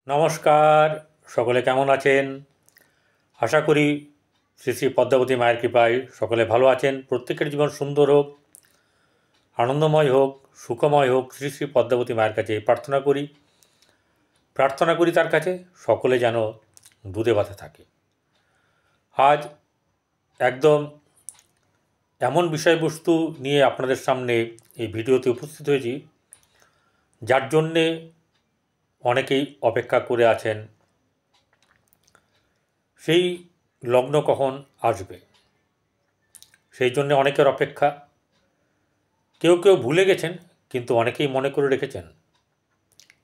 নমস্কার, সকলে কেমন আছেন? আশা করি শ্রী শ্রী পদ্মাবতী মায়ের কৃপায় সকলে ভালো আছেন। প্রত্যেকের জীবন সুন্দর হোক, আনন্দময় হোক, সুখময় হোক, শ্রী শ্রী পদ্মাবতী মায়ের কাছে প্রার্থনা করি তার কাছে সকলে যেন দুধে ভাতে থাকে। আজ একদম এমন বিষয়বস্তু নিয়ে আপনাদের সামনে এই ভিডিওতে উপস্থিত হয়েছি, যার জন্যে অনেকেই অপেক্ষা করে আছেন সেই লগ্ন কখন আসবে, সেই জন্য অনেকের অপেক্ষা। কেউ কেউ ভুলে গেছেন, কিন্তু অনেকেই মনে করে রেখেছেন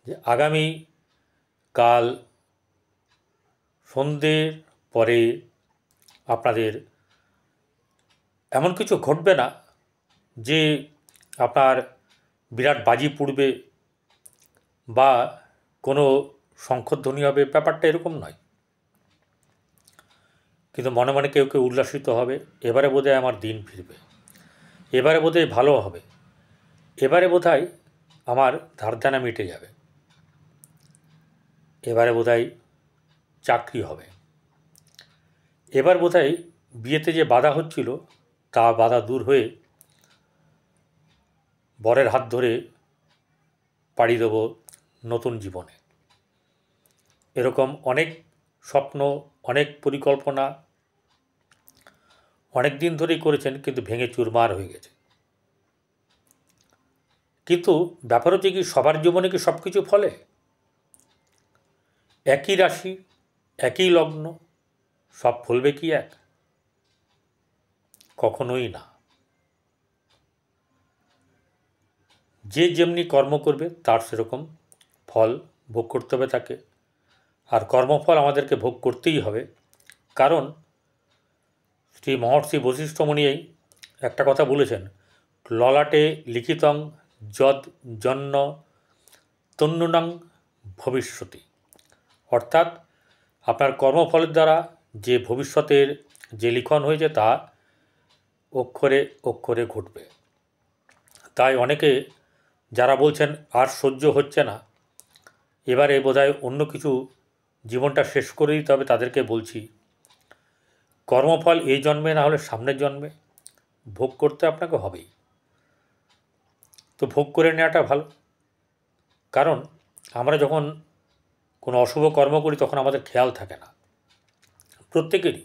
যে আগামী কাল সন্ধ্যের পরে আপনাদের এমন কিছু ঘটবে না যে আপনার বিরাট বাজি পুড়বে বা কোনো শঙ্খধ্বনি হবে, ব্যাপারটা এরকম নয়। কিন্তু মনে মনে কেউ কেউ উল্লাসিত হবে, এবারে বোধহয় আমার দিন ফিরবে, এবারে বোধহয় ভালো হবে, এবারে বোধহয় আমার ধারদানা মিটে যাবে, এবারে বোধহয় চাকরি হবে, এবার বোধহয় বিয়েতে যে বাধা হচ্ছিল তা বাধা দূর হয়ে বরের হাত ধরে পাড়ি দেব নতুন জীবনে। এরকম অনেক স্বপ্ন, অনেক পরিকল্পনা অনেক দিন ধরেই করেছেন, কিন্তু ভেঙে চুরমার হয়ে গেছে। কিন্তু ব্যাপার হচ্ছে কি, সবার জীবনে কি সব কিছু ফলে? একই রাশি, একই লগ্ন, সব ফলবে কি এক? কখনোই না। যে যেমনি কর্ম করবে তার সেরকম ফল ভোগ করতে হবে তাকে। আর কর্মফল আমাদেরকে ভোগ করতেই হবে, কারণ শ্রী মহর্ষি বশিষ্ঠমণি একটা কথা বলেছেন, ললাটে লিখিতং যদ জন্য তন্নুনং ভবিষ্যতি। অর্থাৎ আপনার কর্মফলের দ্বারা যে ভবিষ্যতের যে লিখন হয়েছে তা অক্ষরে অক্ষরে ঘটবে। তাই অনেকে যারা বলছেন আর সহ্য হচ্ছে না, এবারে বোধহয় অন্য কিছু জীবনটা শেষ করে দিতে হবে, তাদেরকে বলছি কর্মফল এই জন্মে না হলে সামনের জন্মে ভোগ করতে আপনাকে হবেই। তো ভোগ করে নেওয়াটা ভালো, কারণ আমরা যখন কোনো অশুভ কর্ম করি তখন আমাদের খেয়াল থাকে না, প্রত্যেকেরই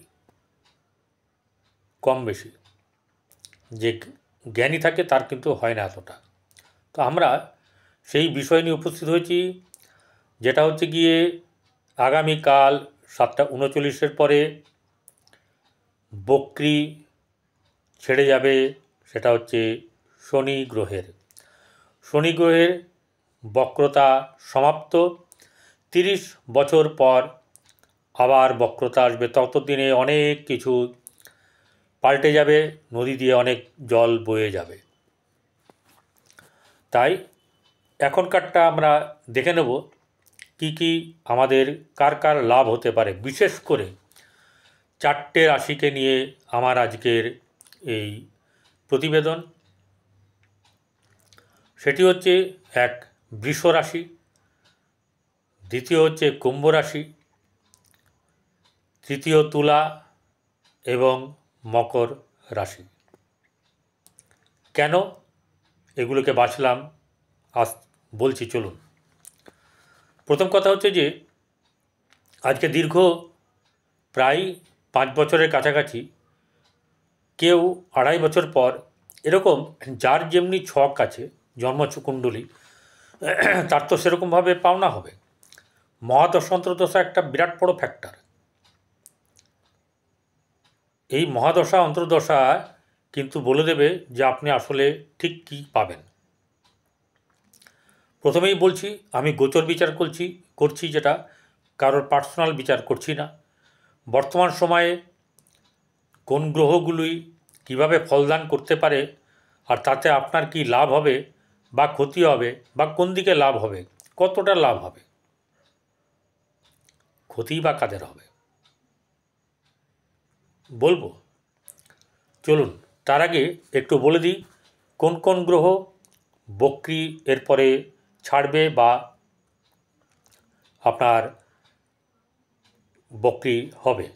কম বেশি। যে জ্ঞানী থাকে তার কিন্তু হয় না এতটা। তো আমরা সেই বিষয় নিয়ে উপস্থিত হয়েছি, যেটা হচ্ছে গিয়ে আগামীকাল 7:39 পরে বক্রী ছেড়ে যাবে। সেটা হচ্ছে শনি গ্রহের বক্রতা সমাপ্ত। 30 বছর পর আবার বক্রতা আসবে, ততদিনে অনেক কিছু পাল্টে যাবে, নদী দিয়ে অনেক জল বয়ে যাবে। তাই এখনকারটা আমরা দেখে নেব কি কি আমাদের কার কার লাভ হতে পারে। বিশেষ করে 4টে রাশিকে নিয়ে আমার আজকের এই প্রতিবেদন। সেটি হচ্ছে 1 বৃষ রাশি, দ্বিতীয় হচ্ছে কুম্ভ রাশি, তৃতীয় তুলা এবং মকর রাশি। কেন এগুলোকে বাছলাম আজ বলছি, চলুন। প্রথম কথা হচ্ছে যে আজকে দীর্ঘ প্রায় 5 বছরের কাছাকাছি, কেউ 2.5 বছর পর, এরকম যার যেমনি ছক আছে জন্মকুণ্ডলী, তার তো সেরকমভাবে পাওনা হবে। মহাদশা অন্তর্দশা একটা বিরাট বড় ফ্যাক্টর। এই মহাদশা অন্তর্দশা কিন্তু বলে দেবে যে আপনি আসলে ঠিক কী পাবেন। প্রথমেই বলছি, আমি গোচর বিচার করছি, যেটা কারোর পার্সোনাল বিচার করছি না। বর্তমান সময়ে কোন গ্রহগুলি কিভাবে ফলদান করতে পারে, আর তাতে আপনার কি লাভ হবে বা ক্ষতি হবে, বা কোন দিকে লাভ হবে, কতটা লাভ হবে, ক্ষতি বা কাদের হবে বলবো। চলুন, তার আগে একটু বলে দিই কোন কোন গ্রহ বক্রী এরপরে ছাড়বে বা আপনার বক্রি হবে।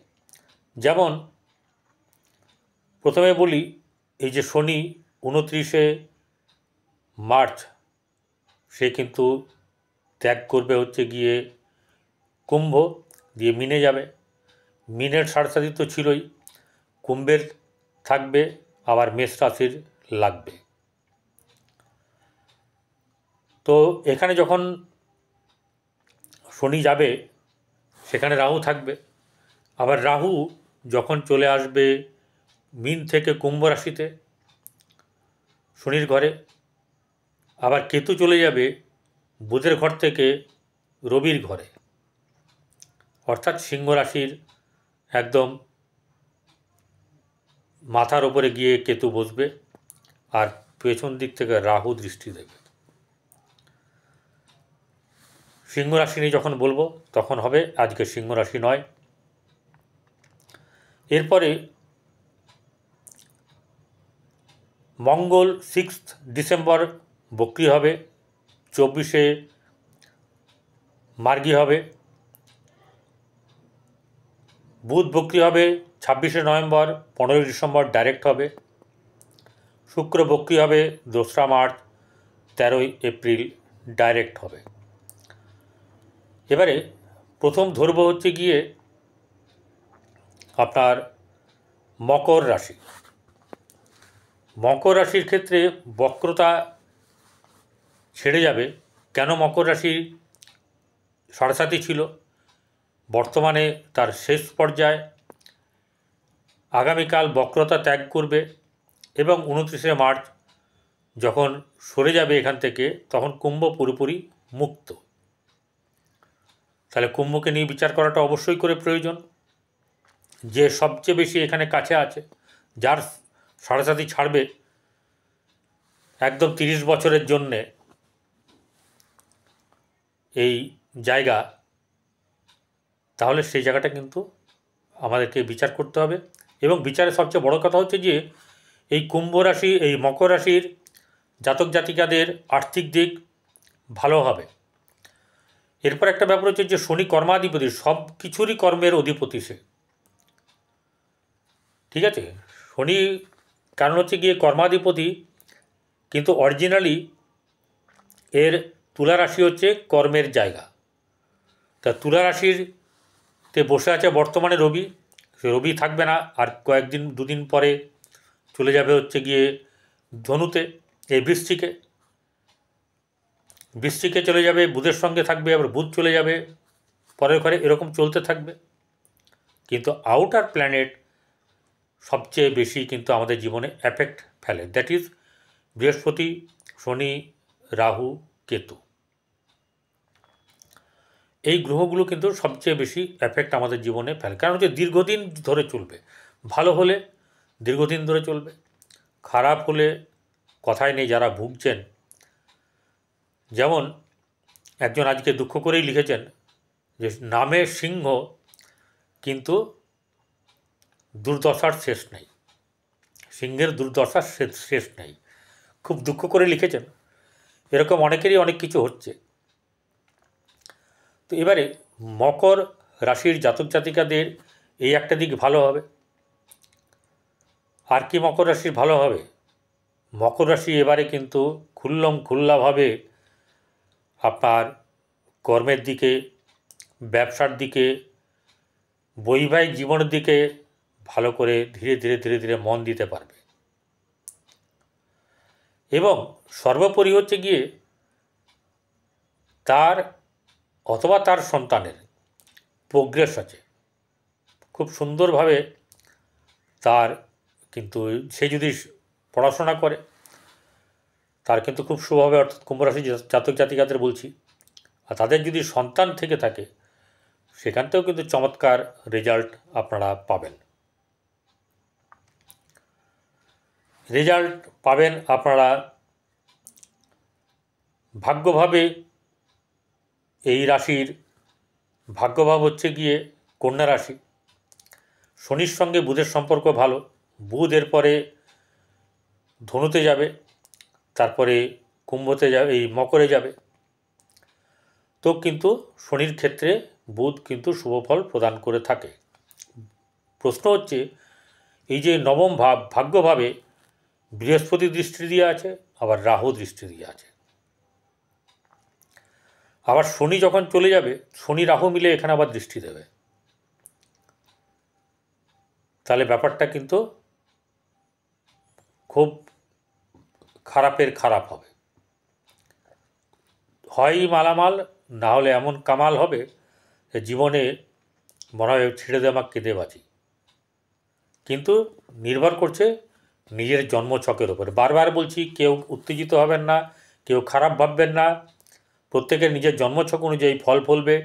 যেমন প্রথমে বলি, এই যে শনি 29শে মার্চ সে কিন্তু ত্যাগ করবে হচ্ছে গিয়ে কুম্ভ, দিয়ে মিনে যাবে। মিনের সাড়ে তো ছিলই, কুম্ভের থাকবে, আবার মেষ রাশির লাগবে। তো এখানে যখন শনি যাবে সেখানে রাহু থাকবে। আবার রাহু যখন চলে আসবে মিন থেকে কুম্ভ রাশিতে শনির ঘরে, আবার কেতু চলে যাবে বুধের ঘর থেকে রবির ঘরে, অর্থাৎ সিংহ রাশির একদম মাথার ওপরে গিয়ে কেতু বসবে, আর পেছন দিক থেকে রাহু দৃষ্টি দেবে। সিংহ রাশি নিয়ে যখন বলবো তখন হবে, আজকে সিংহ রাশি নয়। এরপরে মঙ্গল 6 ডিসেম্বর বক্রি হবে, 24শে মার্গী হবে। বুধ বক্রি হবে 26শে নভেম্বর, 15ই ডিসেম্বর ডাইরেক্ট হবে। শুক্র বক্রি হবে 2রা মার্চ, 13ই এপ্রিল ডাইরেক্ট হবে। এবারে প্রথম ধরব হচ্ছে গিয়ে আপনার মকর রাশি। মকর রাশির ক্ষেত্রে বক্রতা ছেড়ে যাবে। কেন? মকর রাশি 7.5 ছিল, বর্তমানে তার শেষ পর্যায়ে। আগামীকাল বক্রতা ত্যাগ করবে এবং 29শে মার্চ যখন সরে যাবে এখান থেকে, তখন কুম্ভ পুরোপুরি মুক্ত। তাহলে কুম্ভকে নিয়ে বিচার করাটা অবশ্যই করে প্রয়োজন। যে সবচেয়ে বেশি এখানে কাছে আছে, যার 7.5 ছাড়বে একদম 30 বছরের জন্যে এই জায়গা, তাহলে সেই জায়গাটা কিন্তু আমাদেরকে বিচার করতে হবে। এবং বিচারের সবচেয়ে বড় কথা হচ্ছে যে এই কুম্ভ রাশি, এই মকর রাশির জাতক জাতিকাদের আর্থিক দিক ভালো হবে। এরপর একটা ব্যাপার হচ্ছে যে শনি কর্মাধিপতি, সব কিছুরই কর্মের অধিপতি সে, ঠিক আছে? শনি কারণ হচ্ছে গিয়ে কর্মাধিপতি, কিন্তু অরিজিনালি এর তুলা রাশি হচ্ছে কর্মের জায়গা। তা তুলা রাশিতে বসে আছে বর্তমানে রবি, সে রবি থাকবে না, আর কয়েকদিন 2 দিন পরে চলে যাবে হচ্ছে গিয়ে ধনুতে, এই বৃশ্চিকে চলে যাবে, বুধের সঙ্গে থাকবে, আবার বুধ চলে যাবে পরের ঘরে, এরকম চলতে থাকবে। কিন্তু আউটার প্ল্যানেট সবচেয়ে বেশি কিন্তু আমাদের জীবনে এফেক্ট ফেলে, দ্যাট ইজ বৃহস্পতি, শনি, রাহু, কেতু। এই গ্রহগুলো কিন্তু সবচেয়ে বেশি এফেক্ট আমাদের জীবনে ফেলে, কারণ হচ্ছে দীর্ঘদিন ধরে চলবে। ভালো হলে দীর্ঘদিন ধরে চলবে, খারাপ হলে কথাই নেই। যারা ভুগছেন, যেমন একজন আজকে দুঃখ করেই লিখেছেন যে নামে সিংহ কিন্তু দুর্দশার শেষ নেই, সিংহের দুর্দশার শেষ নেই। খুব দুঃখ করে লিখেছেন। এরকম অনেকেরই অনেক কিছু হচ্ছে। তো এবারে মকর রাশির জাতক জাতিকাদের এই একটা দিক ভালো হবে। আর কি মকর রাশির ভালো হবে? মকর রাশি এবারে কিন্তু খোলাভাবে আপনার কর্মের দিকে, ব্যবসার দিকে, বৈবাহিক জীবনের দিকে ভালো করে ধীরে ধীরে মন দিতে পারবে। এবং সর্বোপরি হচ্ছে গিয়ে তার অথবা তার সন্তানের প্রোগ্রেস আছে, খুব সুন্দরভাবে তার কিন্তু, সে যদি পড়াশোনা করে তার কিন্তু খুব শুভ হবে, অর্থাৎ কুম্ভ রাশি জাতক জাতিকাদের বলছি। আর তাদের যদি সন্তান থেকে থাকে সেখান থেকেও কিন্তু চমৎকার রেজাল্ট আপনারা পাবেন। আপনারা ভাগ্যভাবে। এই রাশির ভাগ্যভাব হচ্ছে গিয়ে কন্যা রাশি। শনির সঙ্গে বুধের সম্পর্ক ভালো। বুধ এরপরে ধনুতে যাবে, তারপরে কুম্ভতে যাবে, এই মকরে যাবে। তো কিন্তু শনির ক্ষেত্রে বুধ কিন্তু শুভ ফল প্রদান করে থাকে। প্রশ্ন হচ্ছে, এই যে নবম ভাব ভাগ্যভাবে বৃহস্পতি দৃষ্টি দিয়ে আছে, আবার রাহু দৃষ্টি দিয়ে আছে, আবার শনি যখন চলে যাবে শনি রাহু মিলে এখানে আবার দৃষ্টি দেবে, তাহলে ব্যাপারটা কিন্তু খুব খারাপের খারাপ হবে। হয়ই মালামাল, না হলে এমন কামাল হবে যে জীবনে মনে হয় ছেড়ে দে আমাকে কেঁদে বাঁচি। কিন্তু নির্ভর করছে নিজের জন্মছকের ওপরে। বারবার বলছি, কেউ উত্তেজিত হবেন না, কেউ খারাপ ভাববেন না, প্রত্যেকের নিজের জন্মছক অনুযায়ী ফল ফলবে।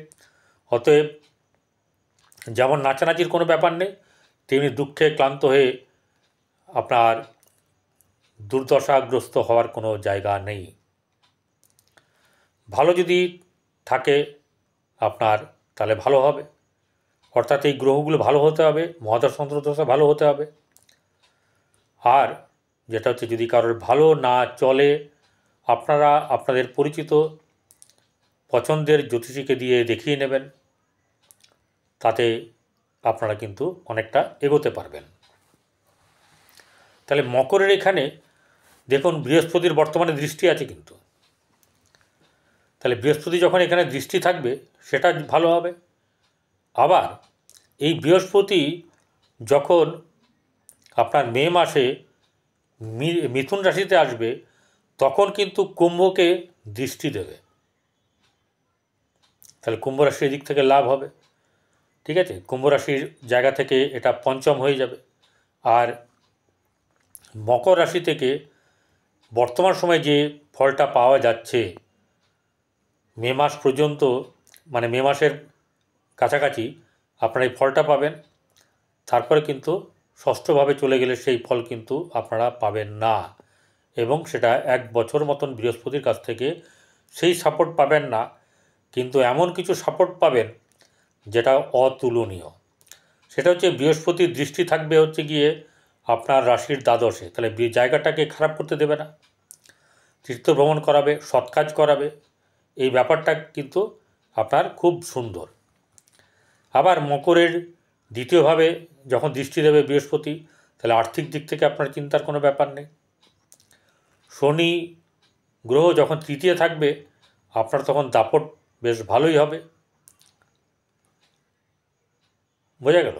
অতএব যেমন নাচানাচির কোনো ব্যাপার নেই, তেমনি দুঃখে ক্লান্ত হয়ে আপনার দুর্দশাগ্রস্ত হওয়ার কোনো জায়গা নেই। ভালো যদি থাকে আপনার, তাহলে ভালো হবে, অর্থাৎ এই গ্রহগুলো ভালো হতে হবে, মহাদশা অন্তর্দশা ভালো হতে হবে। আর যেটা হচ্ছে, যদি কারোর ভালো না চলে, আপনারা আপনাদের পরিচিত পছন্দের জ্যোতিষীকে দিয়ে দেখিয়ে নেবেন, তাতে আপনারা কিন্তু অনেকটা এগোতে পারবেন। তাহলে মকরের এখানে দেখুন বৃহস্পতির বর্তমানে দৃষ্টি আছে কিন্তু, তাহলে বৃহস্পতি যখন এখানে দৃষ্টি থাকবে সেটা ভালো হবে। আবার এই বৃহস্পতি যখন আপনার মে মাসে মিথুন রাশিতে আসবে, তখন কিন্তু কুম্ভকে দৃষ্টি দেবে, তাহলে কুম্ভ রাশির দিক থেকে লাভ হবে। ঠিক আছে, কুম্ভ রাশির জায়গা থেকে এটা পঞ্চম হয়ে যাবে। আর মকর রাশি থেকে বর্তমান সময়ে যে ফলটা পাওয়া যাচ্ছে মে মাস পর্যন্ত, মানে মে মাসের কাছাকাছি আপনারা এই ফলটা পাবেন, তারপরে কিন্তু ষষ্ঠভাবে চলে গেলে সেই ফল কিন্তু আপনারা পাবেন না, এবং সেটা 1 বছর মতন বৃহস্পতির কাছ থেকে সেই সাপোর্ট পাবেন না, কিন্তু এমন কিছু সাপোর্ট পাবেন যেটা অতুলনীয়। সেটা হচ্ছে বৃহস্পতির দৃষ্টি থাকবে হচ্ছে গিয়ে আপনার রাশির দ্বাদশে, তাহলে জায়গাটাকে খারাপ করতে দেবে না, তীর্থ ভ্রমণ করাবে, সৎ কাজ করাবে, এই ব্যাপারটা কিন্তু আপনার খুব সুন্দর। আবার মকরের দ্বিতীয়ভাবে যখন দৃষ্টি দেবে বৃহস্পতি, তাহলে আর্থিক দিক থেকে আপনার চিন্তার কোনো ব্যাপার নেই। শনি গ্রহ যখন তৃতীয় থাকবে, আপনার তখন দাপট বেশ ভালোই হবে। বোঝা গেল?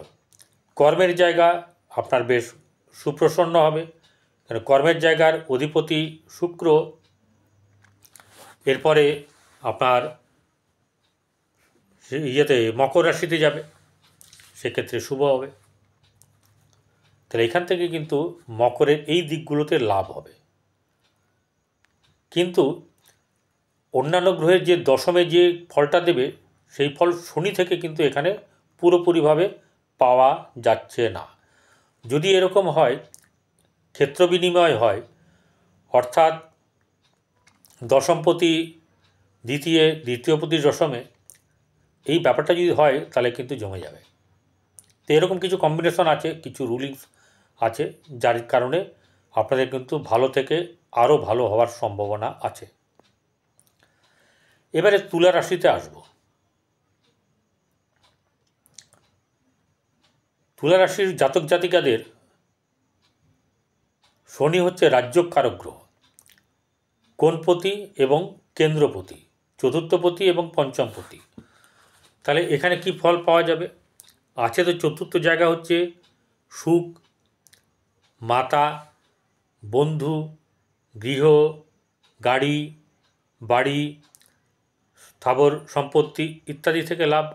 কর্মের জায়গা আপনার বেশ সুপ্রসন্ন হবে, কারণ কর্মের জায়গার অধিপতি শুক্র এরপরে আপনার মকর রাশিতে যাবে, সেক্ষেত্রে শুভ হবে। তাহলে এখান থেকে কিন্তু মকরের এই দিকগুলোতে লাভ হবে। কিন্তু অন্যান্য গ্রহের যে দশমে যে ফলটা দেবে, সেই ফল শনি থেকে কিন্তু এখানে পুরোপুরিভাবে পাওয়া যাচ্ছে না। যদি এরকম হয়, ক্ষেত্র বিনিময় হয়, অর্থাৎ দশমপতি দ্বিতীয়পতি দশমে, এই ব্যাপারটা যদি হয় তাহলে কিন্তু জমে যাবে। তো এরকম কিছু কম্বিনেশন আছে, কিছু রুলিংস আছে, যার কারণে আপনাদের কিন্তু ভালো থেকে আরও ভালো হওয়ার সম্ভাবনা আছে। এবারে তুলা রাশিতে আসব। তুলা রাশির জাতক জাতিকাদের শনি হচ্ছে রাজ্যকারক গ্রহ, কোণপতি এবং কেন্দ্রপতি, চতুর্থপতি এবং পঞ্চমপতি। তাহলে এখানে কি ফল পাওয়া যাবে? আছে তো চতুর্থ জায়গা হচ্ছে সুখ, মাতা, বন্ধু, গৃহ, গাড়ি, বাড়ি, স্থাবর সম্পত্তি ইত্যাদি থেকে লাভ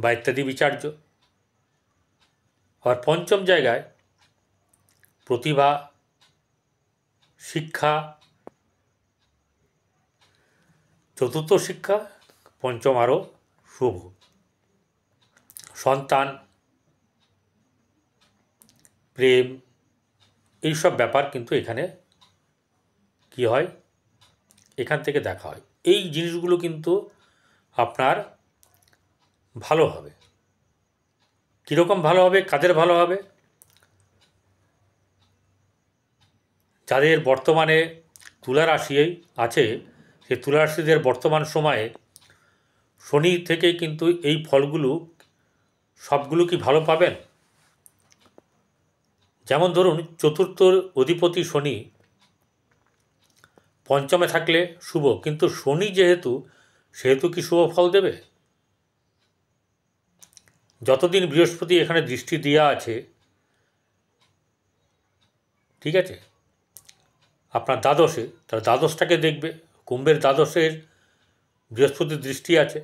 বা ইত্যাদি বিচার্য। আর পঞ্চম জায়গায় প্রতিভা, শিক্ষা, চতুর্থ শিক্ষা, পঞ্চম আরও শুভ, সন্তান, প্রেম, এইসব ব্যাপার কিন্তু এখানে কি হয়, এখান থেকে দেখা হয়। এই জিনিসগুলো কিন্তু আপনার ভালো হবে। কীরকম ভালো হবে, কাদের ভালো হবে? যাদের বর্তমানে তুলা রাশি আছে সেই তুলা রাশিদের বর্তমান সময়ে শনি থেকে কিন্তু এই ফলগুলো সবগুলো কি ভালো পাবেন? যেমন ধরুন, চতুর্থ অধিপতি শনি পঞ্চমে থাকলে শুভ, কিন্তু শনি সেহেতু কি শুভ ফল দেবে? যতদিন বৃহস্পতি এখানে দৃষ্টি দেওয়া আছে, ঠিক আছে, আপনার দ্বাদশে, তার দ্বাদশটাকে দেখবে। কুম্ভের দ্বাদশের বৃহস্পতির দৃষ্টি আছে।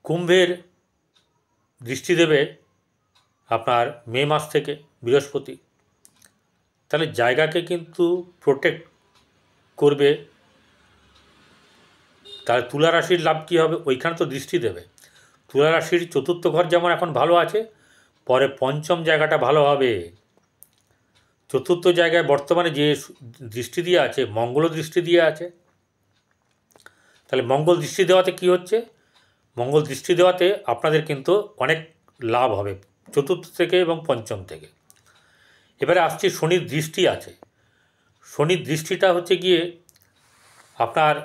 কুম্ভের দৃষ্টি দেবে আপনার মে মাস থেকে বৃহস্পতি। তাহলে জায়গাকে কিন্তু প্রোটেক্ট করবে। তাহলে তুলা রাশির লাভ কী হবে? ওইখানে তো দৃষ্টি দেবে। তুলা রাশির চতুর্থ ঘর যেমন এখন ভালো আছে, পরে পঞ্চম জায়গাটা ভালো হবে। চতুর্থ জায়গায় বর্তমানে যে দৃষ্টি দিয়ে আছে, মঙ্গলও দৃষ্টি দিয়ে আছে। তাহলে মঙ্গল দৃষ্টি দেওয়াতে কি হচ্ছে? মঙ্গল দৃষ্টি দেওয়াতে আপনাদের কিন্তু অনেক লাভ হবে চতুর্থ থেকে এবং পঞ্চম থেকে। এবারে আসছি, শনির দৃষ্টি আছে। শনির দৃষ্টিটা হচ্ছে গিয়ে আপনার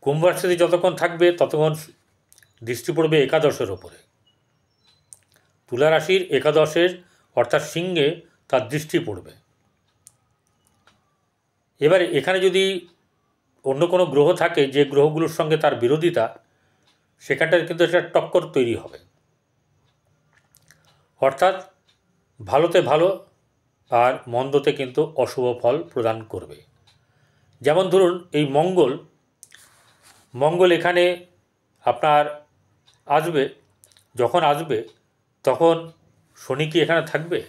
কুম্ভ রাশিতে যতক্ষণ থাকবে ততক্ষণ দৃষ্টি পড়বে একাদশের ওপরে। তুলা রাশির একাদশের অর্থাৎ সিংহে তার দৃষ্টি পড়বে। এবারে এখানে যদি অন্য কোনো গ্রহ থাকে যে গ্রহগুলোর সঙ্গে তার বিরোধিতা, সেখানটায় কিন্তু একটা টক্কর তৈরি হবে। অর্থাৎ ভালোতে ভালো আর মন্দতে কিন্তু অশুভ ফল প্রদান করবে। যেমন ধরুন, এই মঙ্গল এখানে আপনার আসবে, যখন আসবে তখন শনি কি এখানে থাকবে?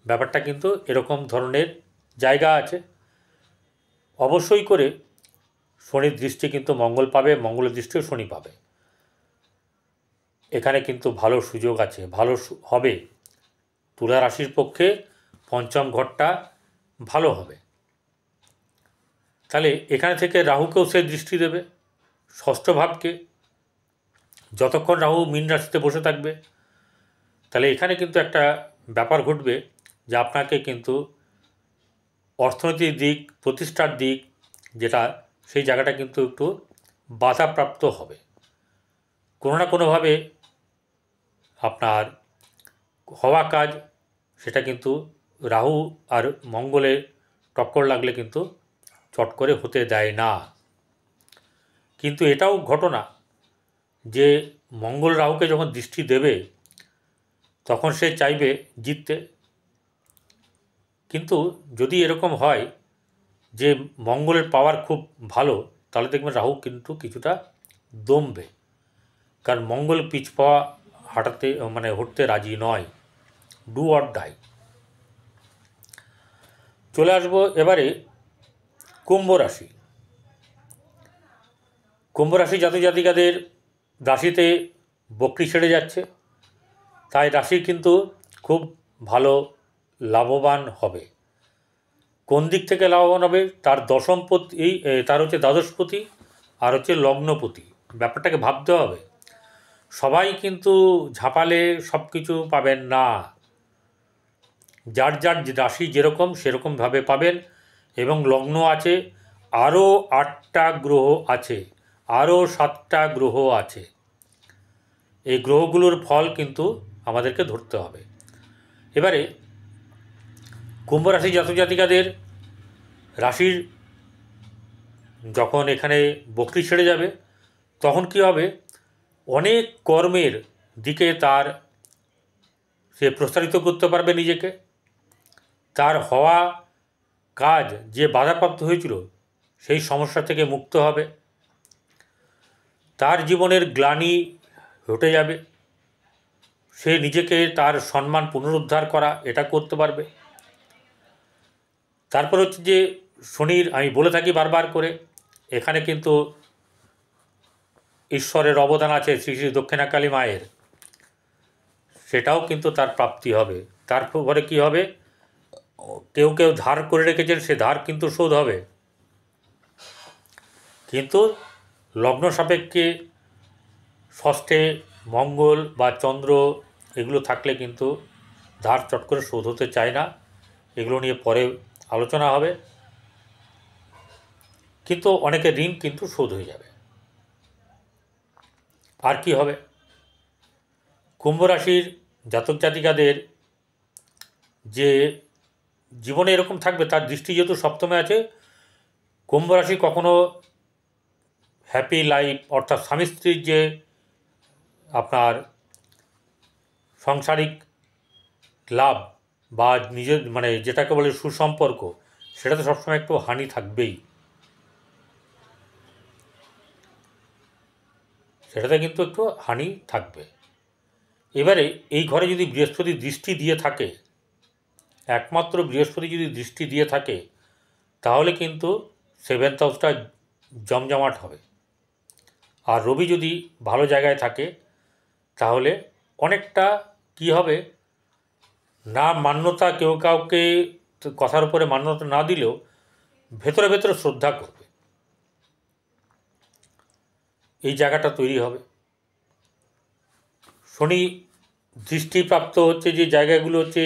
ব্যাপারটা কিন্তু এরকম ধরনের জায়গা আছে। অবশ্যই করে শনির দৃষ্টি কিন্তু মঙ্গল পাবে, মঙ্গলের দৃষ্টিও শনি পাবে। এখানে কিন্তু ভালো সুযোগ আছে, ভালো হবে। তুলা রাশির পক্ষে পঞ্চম ঘরটা ভালো হবে। তাহলে এখানে থেকে রাহুকেও সে দৃষ্টি দেবে, ষষ্ঠ ভাবকে, যতক্ষণ রাহু মীন রাশিতে বসে থাকবে। তাহলে এখানে কিন্তু একটা ব্যাপার ঘটবে যে আপনাকে কিন্তু অর্থনৈতিক দিক, প্রতিষ্ঠার দিক যেটা, সেই জায়গাটা কিন্তু একটু বাধাপ্রাপ্ত হবে। কোনো না কোনোভাবে আপনার হওয়া কাজ, সেটা কিন্তু রাহু আর মঙ্গলের টক্কর লাগলে কিন্তু চট করে হতে দেয় না। কিন্তু এটাও ঘটনা যে মঙ্গল রাহুকে যখন দৃষ্টি দেবে তখন সে চাইবে জিততে। কিন্তু যদি এরকম হয় যে মঙ্গলের পাওয়ার খুব ভালো, তাহলে দেখবেন রাহু কিন্তু কিছুটা দমবে। কারণ মঙ্গল পিছ পাওয়া হটতে রাজি নয়, ডু অর ডাই। চলে আসবো এবারে কুম্ভ রাশি। কুম্ভ রাশি জাতিকাদের রাশিতে বকরি ছেড়ে যাচ্ছে, তাই রাশি কিন্তু খুব ভালো লাভবান হবে। কোন দিক থেকে লাভবান হবে? তার দশমপতি, তার হচ্ছে দ্বাদশপতি আর হচ্ছে লগ্নপতি। ব্যাপারটাকে ভাবতে হবে। সবাই কিন্তু ঝাঁপালে সব কিছু পাবেন না। যার যার রাশি যেরকম সেরকমভাবে পাবেন। এবং লগ্ন আছে, আরও 8টা গ্রহ আছে, আরও 7টা গ্রহ আছে। এই গ্রহগুলোর ফল কিন্তু আমাদেরকে ধরতে হবে। এবারে কুম্ভ রাশি জাতিকাদের রাশির যখন এখানে বকরি ছেড়ে যাবে তখন কি হবে? অনেক কর্মের দিকে সে প্রসারিত করতে পারবে নিজেকে। তার হওয়া কাজ যে বাধাপ্রাপ্ত হয়েছিল সেই সমস্যা থেকে মুক্ত হবে। তার জীবনের গ্লানি হটে যাবে। সে নিজেকে, তার সম্মান পুনরুদ্ধার করা, এটা করতে পারবে। তারপর হচ্ছে যে শনির, আমি বলে থাকি বারবার করে, এখানে কিন্তু ঈশ্বরের অবদান আছে, শ্রী শ্রী দক্ষিণাকালী মায়ের, সেটাও কিন্তু তার প্রাপ্তি হবে। তারপরে কি হবে? কেউ ধার করে রেখেছেন, সে ধার কিন্তু শোধ হবে। কিন্তু লগ্ন সাপেক্ষে ষষ্ঠে মঙ্গল বা চন্দ্র এগুলো থাকলে কিন্তু ধার চট করে শোধ হতে চায় না, এগুলো নিয়ে পরে আলোচনা হবে, কিন্তু অনেকের ঋণ কিন্তু শোধ হয়ে যাবে। আর কি হবে, কুম্ভ রাশির জাতক জাতিকাদের যে জীবনে এরকম থাকবে, তার দৃষ্টি যেহেতু সপ্তমে আছে, কুম্ভ রাশি কখনো হ্যাপি লাইফ অর্থাৎ স্বামী স্ত্রীর যে আপনার সাংসারিক লাভ বা নিজের মানে যেটাকে বলে সুসম্পর্ক, সেটাতে সবসময় একটু হানি থাকবেই, সেটাতে কিন্তু একটু হানি থাকবে। এবারে এই ঘরে যদি বৃহস্পতি দৃষ্টি দিয়ে থাকে, একমাত্র বৃহস্পতি যদি দৃষ্টি দিয়ে থাকে, তাহলে কিন্তু সেভেন্থ হাউসটা জমজমাট হবে। আর রবি যদি ভালো জায়গায় থাকে, তাহলে অনেকটা কি হবে না, মান্যতা কেউ কাউকে কথার উপরে মান্যতা না দিলেও ভেতরে ভেতরে শ্রদ্ধা করবে, এই জায়গাটা তৈরি হবে। শনি দৃষ্টিপ্রাপ্ত হচ্ছে যে জায়গাগুলো হচ্ছে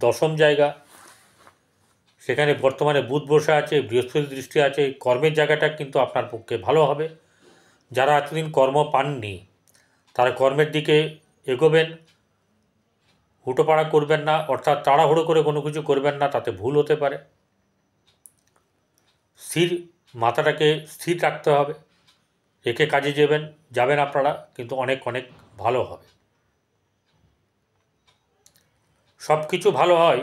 দশম জায়গা, সেখানে বর্তমানে বুধ বসে আছে, বৃহস্পতি দৃষ্টি আছে, কর্মের জায়গাটা কিন্তু আপনার পক্ষে ভালো হবে। যারা এতদিন কর্ম পাননি তারা কর্মের দিকে এগোবেন, হুটোপাড়া করবেন না, অর্থাৎ তাড়াহুড়ো করে কোনো কিছু করবেন না, তাতে ভুল হতে পারে। স্থির মাথাটাকে স্থির রাখতে হবে, রেখে কাজে যাবেন আপনারা, কিন্তু অনেক অনেক ভালো হবে। সব কিছু ভালো হয়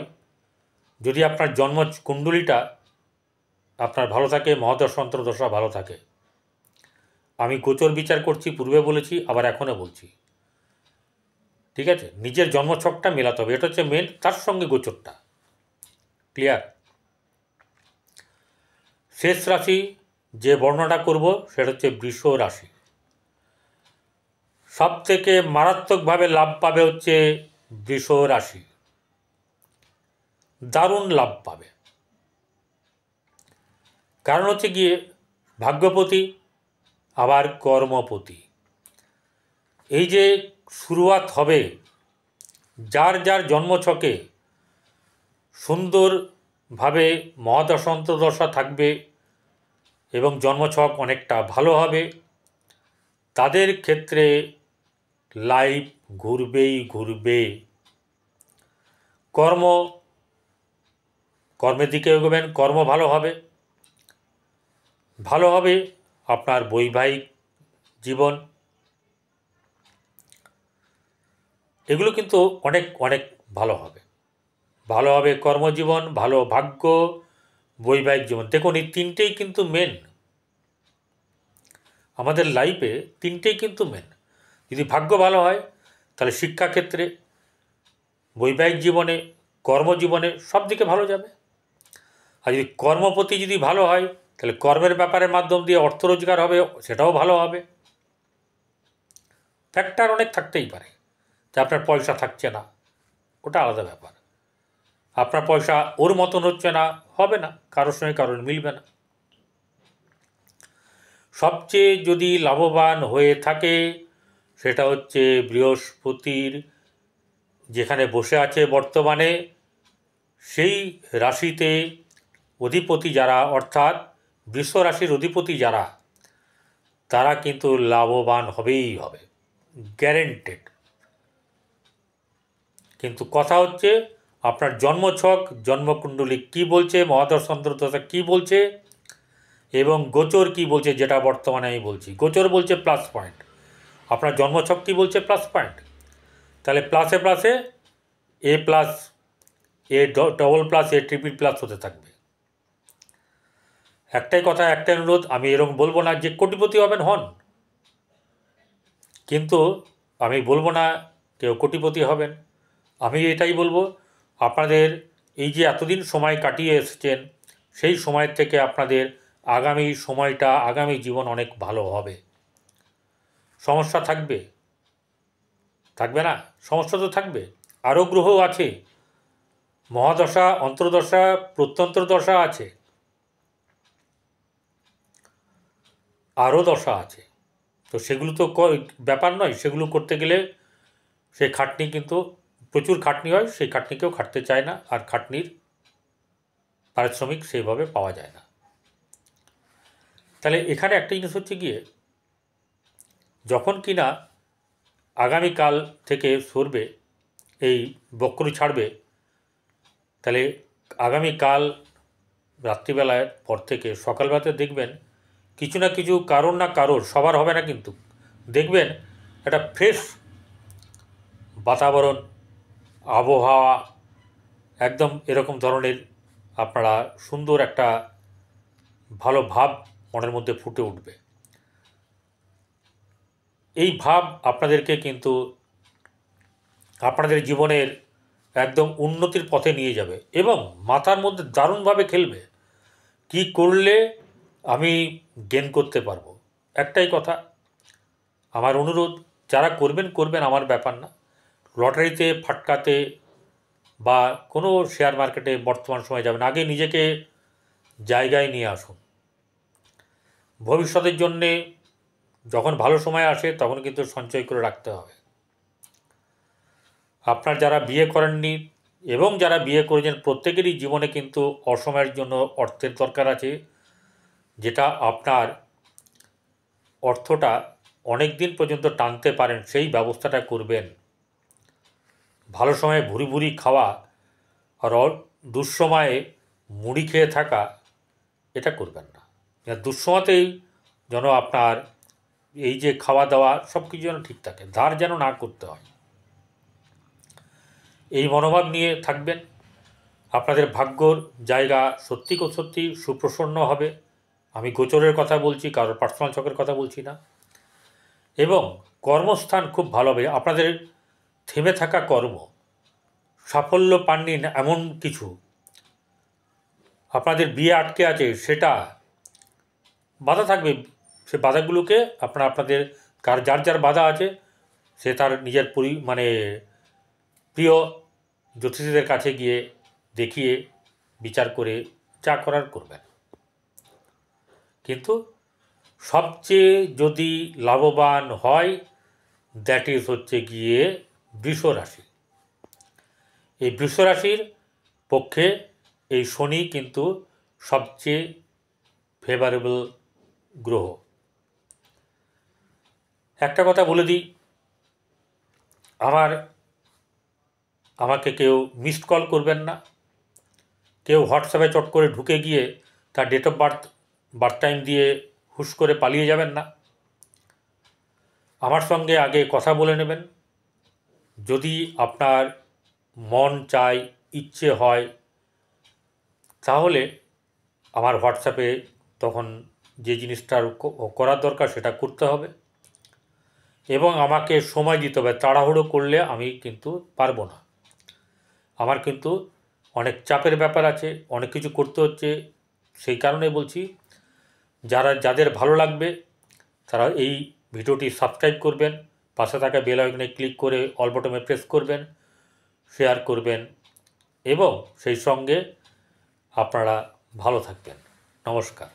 যদি আপনার জন্ম কুণ্ডলিটা আপনার ভালো থাকে, মহাদশা অন্তর্দশা ভালো থাকে। আমি গোচর বিচার করছি, পূর্বে বলেছি, আবার এখনও বলছি, ঠিক আছে? নিজের জন্মছকটা মেলাতে হবে, এটা হচ্ছে মেন, তার সঙ্গে গোচরটা। ক্লিয়ার? শেষ রাশি যে বর্ণনা করব সেটা হচ্ছে বৃষ রাশি। সব থেকে মারাত্মকভাবে লাভ পাবে হচ্ছে বৃষ রাশি, দারুণ লাভ পাবে। কারণ হচ্ছে গিয়ে ভাগ্যপতি আবার কর্মপতি, এই যে শুরুয়াত হবে, যার যার জন্মছকে সুন্দরভাবে মহাদশা অন্তর্দশা থাকবে এবং জন্মছক অনেকটা ভালো হবে, তাদের ক্ষেত্রে লাইফ ঘুরবেই ঘুরবে। কর্মের দিকে এগোবেন, কর্ম ভালো হবে আপনার বৈবাহিক জীবন, এগুলো কিন্তু অনেক অনেক ভালো হবে। কর্মজীবন, ভালো ভাগ্য, বৈবাহিক জীবন। দেখুন, এই তিনটেই কিন্তু মেন আমাদের লাইফে, তিনটেই কিন্তু মেন। যদি ভাগ্য ভালো হয় তাহলে শিক্ষাক্ষেত্রে, বৈবাহিক জীবনে, কর্মজীবনে সব দিকে ভালো যাবে। আর যদি কর্মপতি যদি ভালো হয় তাহলে কর্মের ব্যাপারের মাধ্যম দিয়ে অর্থ রোজগার হবে, সেটাও ভালো হবে। ফ্যাক্টর অনেক থাকতেই পারে, যে আপনার পয়সা থাকছে না, ওটা আলাদা ব্যাপার। আপনার পয়সা ওর মতন হচ্ছে না, হবে না, কারোর সঙ্গে কারোর মিলবে না। সবচেয়ে যদি লাভবান হয়ে থাকে সেটা হচ্ছে বৃহস্পতির যেখানে বসে আছে বর্তমানে, সেই রাশিতে অধিপতি যারা, অর্থাৎ বৃষ রাশির অধিপতি যারা, তারা কিন্তু লাভবান হবেই হবে, গ্যারেন্টেড। কিন্তু কথা হচ্ছে আপনার জন্মছক, জন্মকুণ্ডলী কী বলছে, মহাদশা অন্তর্দশা কী বলছে, এবং গোচর কী বলছে, যেটা বর্তমানে আমি বলছি। গোচর বলছে প্লাস পয়েন্ট, আপনার জন্মছক কী বলছে, প্লাস পয়েন্ট। তাহলে প্লাসে প্লাসে A plus, A double plus, A triple plus হতে থাকবে। একটাই কথা, একটাই অনুরোধ, আমি এরকম বলবো না যে কোটিপতি হবেন হন, কিন্তু আমি বলবো না কেউ কোটিপতি হবেন। আমি এটাই বলবো, আপনাদের এই যে এতদিন সময় কাটিয়ে এসেছেন, সেই সময়ের থেকে আপনাদের আগামী সময়টা, আগামী জীবন অনেক ভালো হবে। সমস্যা থাকবে না? সমস্যা তো থাকবে। আরও গ্রহ আছে, মহাদশা, অন্তর্দশা, প্রত্যন্তর দশা আছে, আরও দশা আছে। তো সেগুলো তো ব্যাপার নয়, সেগুলো করতে গেলে সেই খাটনি কিন্তু প্রচুর খাটনি হয়, সেই খাটনিকেও খাটতে চায় না, আর খাটনির পারিশ্রমিক সেইভাবে পাওয়া যায় না। তাহলে এখানে একটা জিনিস হচ্ছে গিয়ে, যখন কিনা আগামীকাল থেকে সরবে, এই বক্রী ছাড়বে, তাহলে আগামীকাল রাত্রিবেলায় পর থেকে সকালবেলাতে দেখবেন কিছু না কিছু কারোর না কারোর, সবার হবে না কিন্তু, দেখবেন একটা ফ্রেশ বাতাবরণ, আবহাওয়া, একদম এরকম ধরনের আপনারা সুন্দর একটা ভালো ভাব মনের মধ্যে ফুটে উঠবে। এই ভাব আপনাদেরকে কিন্তু আপনাদের জীবনের একদম উন্নতির পথে নিয়ে যাবে এবং মাথার মধ্যে দারুণভাবে খেলবে, কি করলে আমি গেন করতে পারবো। একটাই কথা, আমার অনুরোধ, যারা করবেন করবেন, আমার ব্যাপার না। লটারিতে ফাটকাতে বা কোনো শেয়ার মার্কেটে বর্তমান সময়ে যাবেন, আগে নিজেকে জায়গায় নিয়ে আসুন। ভবিষ্যতের জন্যে যখন ভালো সময় আসে তখন কিন্তু সঞ্চয় করে রাখতে হবে। আপনার যারা বিয়ে করেননি এবং যারা বিয়ে করেছেন, প্রত্যেকেরই জীবনে কিন্তু অসময়ের জন্য অর্থের দরকার আছে, যেটা আপনার অর্থটা অনেক দিন পর্যন্ত টানতে পারেন, সেই ব্যবস্থাটা করবেন। ভালো সময়ে ভুরি ভুরি খাওয়া আর দুঃসময়ে মুড়ি খেয়ে থাকা, এটা করবেন না। দুঃসময়তেই যেন আপনার এই যে খাওয়া দাওয়া সব কিছু যেন ঠিক থাকে, ধার যেন না করতে হয়, এই মনোভাব নিয়ে থাকবেন। আপনাদের ভাগ্যর জায়গা সত্যি সত্যি সুপ্রসন্ন হবে। আমি গোচরের কথা বলছি, কারোর পার্সোনাল ছকের কথা বলছি না। এবং কর্মস্থান খুব ভালো হবে। আপনাদের থেমে থাকা কর্ম, সাফল্য পাননি এমন কিছু, আপনাদের বিয়ে আটকে আছে, সেটা বাধা থাকবে। সে বাধাগুলোকে আপনাদের যার যার বাধা আছে সে তার নিজের প্রিয় জ্যোতিষীদের কাছে গিয়ে দেখিয়ে বিচার করে যা করার করবেন। কিন্তু সবচেয়ে যদি লাভবান হয়, দ্যাট ইজ হচ্ছে গিয়ে বৃষ রাশি। এই বৃষ রাশির পক্ষে এই শনি কিন্তু সবচেয়ে ফেভারেবল গ্রহ। একটা কথা বলে দিই, আমাকে কেউ মিসড কল করবেন না, কেউ হোয়াটসঅ্যাপে চট করে ঢুকে গিয়ে তার ডেট অফ বার্থ টাইম দিয়ে হুশ করে পালিয়ে যাবেন না। আমার সঙ্গে আগে কথা বলে নেবেন। যদি আপনার মন চায়, ইচ্ছে হয়, তাহলে আমার হোয়াটসঅ্যাপে তখন যে জিনিসটার করার দরকার সেটা করতে হবে এবং আমাকে সময় দিতে হবে। তাড়াহুড়ো করলে আমি কিন্তু পারবো না। আমার কিন্তু অনেক চাপের ব্যাপার আছে, অনেক কিছু করতে হচ্ছে। সেই কারণে বলছি, যাদের ভালো লাগবে তারা এই ভিডিওটি সাবস্ক্রাইব করবেন, পাশে থাকা বেল আইকনে ক্লিক করে অল বটমে প্রেস করবেন, শেয়ার করবেন এবং সেই সঙ্গে আপনারা ভালো থাকবেন। নমস্কার।